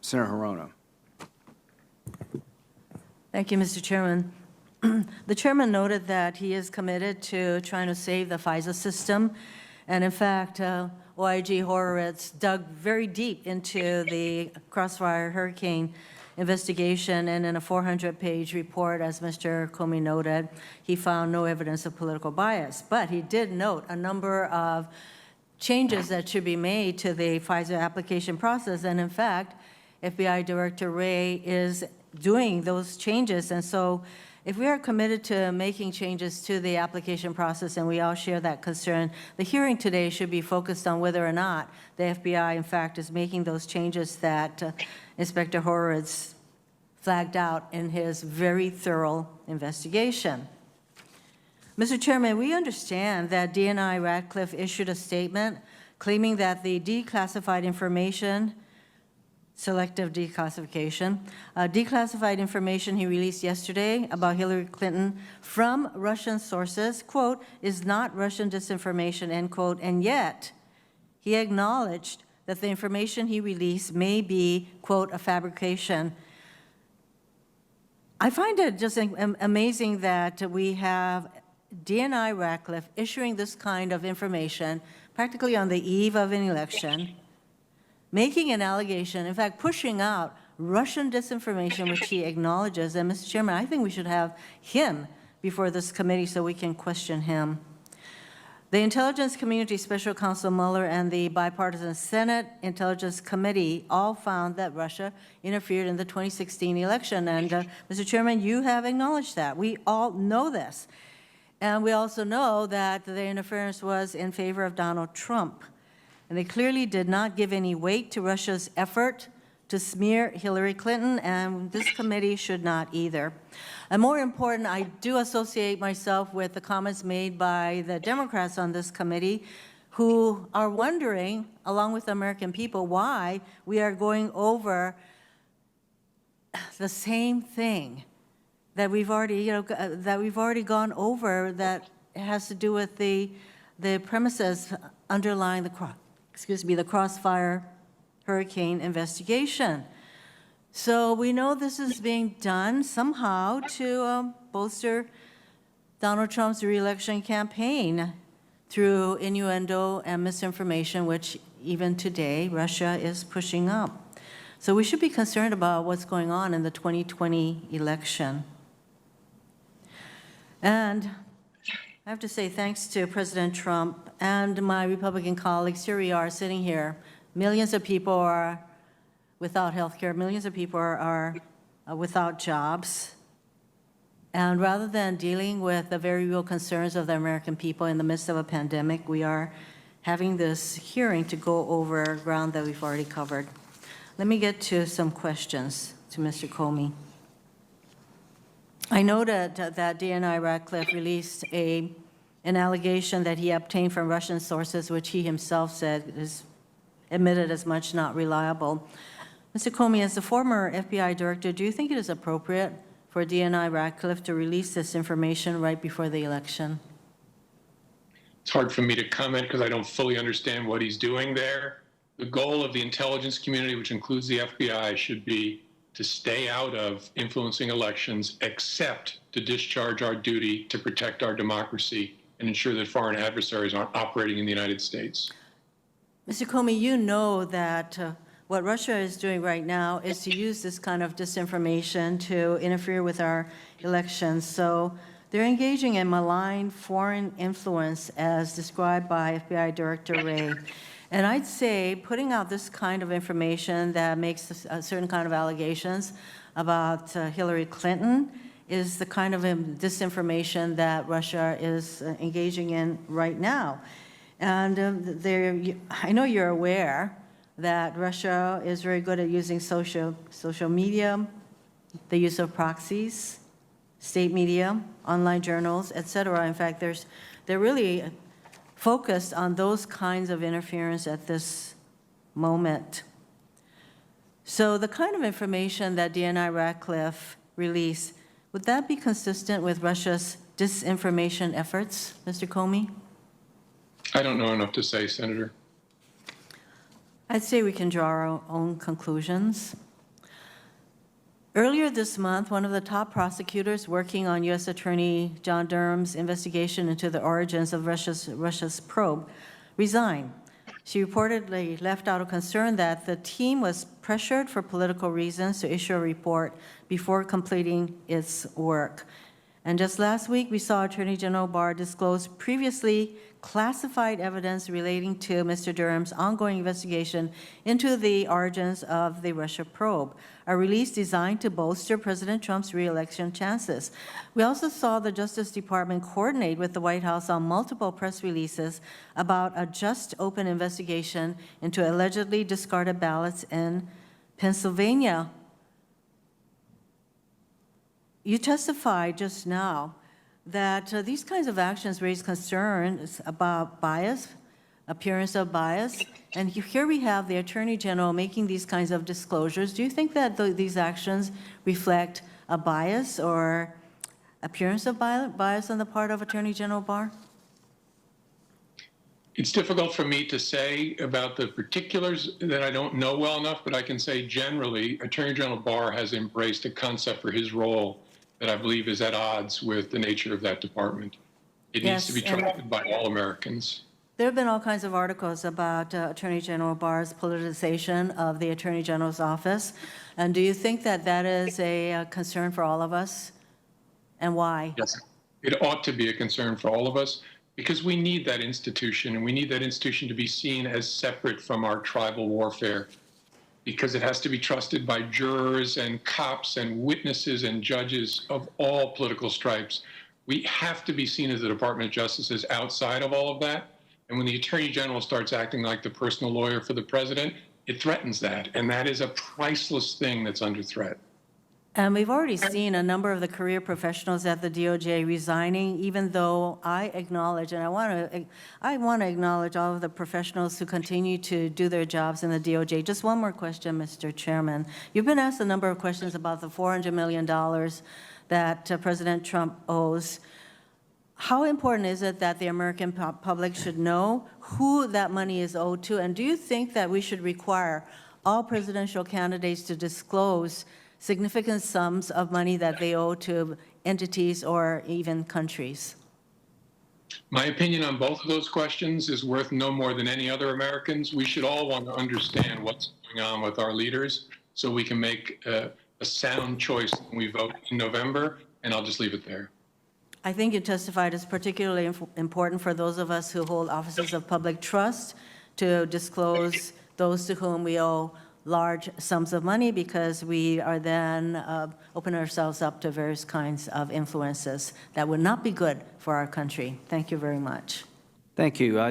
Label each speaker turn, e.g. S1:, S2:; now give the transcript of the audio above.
S1: Senator Hirono.
S2: Thank you, Mr. Chairman. The chairman noted that he is committed to trying to save the FISA system. And in fact, OIG Horowitz dug very deep into the Crossfire Hurricane investigation, and in a 400-page report, as Mr. Comey noted, he found no evidence of political bias. But he did note a number of changes that should be made to the FISA application process. And in fact, FBI Director Wray is doing those changes. And so if we are committed to making changes to the application process, and we all share that concern, the hearing today should be focused on whether or not the FBI, in fact, is making those changes that Inspector Horowitz flagged out in his very thorough investigation. Mr. Chairman, we understand that DNI Radcliffe issued a statement claiming that the declassified information, selective declassification, declassified information he released yesterday about Hillary Clinton from Russian sources, quote, is not Russian disinformation, end quote, and yet he acknowledged that the information he released may be, quote, a fabrication. I find it just amazing that we have DNI Radcliffe issuing this kind of information practically on the eve of an election, making an allegation, in fact, pushing out Russian disinformation, which he acknowledges. And Mr. Chairman, I think we should have him before this committee so we can question him. The Intelligence Community Special Counsel Mueller and the Bipartisan Senate Intelligence Committee all found that Russia interfered in the 2016 election. And Mr. Chairman, you have acknowledged that. We all know this. And we also know that the interference was in favor of Donald Trump. And they clearly did not give any weight to Russia's effort to smear Hillary Clinton, and this committee should not either. And more important, I do associate myself with the comments made by the Democrats on this committee who are wondering, along with the American people, why we are going over the same thing that we've already, gone over, that has to do with the premises underlying the Crossfire Hurricane investigation. So we know this is being done somehow to bolster Donald Trump's reelection campaign through innuendo and misinformation, which even today Russia is pushing up. So we should be concerned about what's going on in the 2020 election. And I have to say thanks to President Trump and my Republican colleagues. Here we are sitting here. Millions of people are without health care. Millions of people are without jobs. And rather than dealing with the very real concerns of the American people in the midst of a pandemic, we are having this hearing to go over ground that we've already covered. Let me get to some questions to Mr. Comey. I noted that DNI Radcliffe released an allegation that he obtained from Russian sources, which he himself said is admitted as much not reliable. Mr. Comey, as the former FBI director, do you think it is appropriate for DNI Radcliffe to release this information right before the election?
S3: It's hard for me to comment because I don't fully understand what he's doing there. The goal of the intelligence community, which includes the FBI, should be to stay out of influencing elections, except to discharge our duty to protect our democracy and ensure that foreign adversaries aren't operating in the United States.
S2: Mr. Comey, you know that what Russia is doing right now is to use this kind of disinformation to interfere with our elections. So they're engaging in malign foreign influence as described by FBI Director Wray. And I'd say putting out this kind of information that makes a certain kind of allegations about Hillary Clinton is the kind of disinformation that Russia is engaging in right now. And I know you're aware that Russia is very good at using social media, the use of proxies, state media, online journals, et cetera. In fact, they're really focused on those kinds of interference at this moment. So the kind of information that DNI Radcliffe released, would that be consistent with Russia's disinformation efforts, Mr. Comey?
S3: I don't know enough to say, Senator.
S2: I'd say we can draw our own conclusions. Earlier this month, one of the top prosecutors working on U.S. Attorney John Durham's investigation into the origins of Russia's probe resigned. She reportedly left out a concern that the team was pressured for political reasons to issue a report before completing its work. And just last week, we saw Attorney General Barr disclose previously classified evidence relating to Mr. Durham's ongoing investigation into the origins of the Russia probe, a release designed to bolster President Trump's re-election chances. We also saw the Justice Department coordinate with the White House on multiple press releases about a just open investigation into allegedly discarded ballots in Pennsylvania. You testified just now that these kinds of actions raise concerns about bias, appearance of bias, and here we have the Attorney General making these kinds of disclosures. Do you think that these actions reflect a bias or appearance of bias on the part of Attorney General Barr?
S3: It's difficult for me to say about the particulars that I don't know well enough, but I can say generally, Attorney General Barr has embraced a concept for his role that I believe is at odds with the nature of that department. It needs to be trusted by all Americans.
S2: There have been all kinds of articles about Attorney General Barr's politicization of the Attorney General's office. And do you think that that is a concern for all of us? And why?
S3: Yes, it ought to be a concern for all of us because we need that institution, and we need that institution to be seen as separate from our tribal warfare, because it has to be trusted by jurors and cops and witnesses and judges of all political stripes. We have to be seen as the Department of Justice as outside of all of that. And when the Attorney General starts acting like the personal lawyer for the president, it threatens that. And that is a priceless thing that's under threat.
S2: And we've already seen a number of the career professionals at the DOJ resigning, even though I acknowledge, and I want to acknowledge all of the professionals who continue to do their jobs in the DOJ. Just one more question, Mr. Chairman. You've been asked a number of questions about the $400 million that President Trump owes. How important is it that the American public should know who that money is owed to? And do you think that we should require all presidential candidates to disclose significant sums of money that they owe to entities or even countries?
S3: My opinion on both of those questions is worth no more than any other Americans. We should all want to understand what's going on with our leaders so we can make a sound choice when we vote in November, and I'll just leave it there.
S2: I think you testified it's particularly important for those of us who hold offices of public trust to disclose those to whom we owe large sums of money, because we are then open ourselves up to various kinds of influences that would not be good for our country. Thank you very much.
S1: Thank you.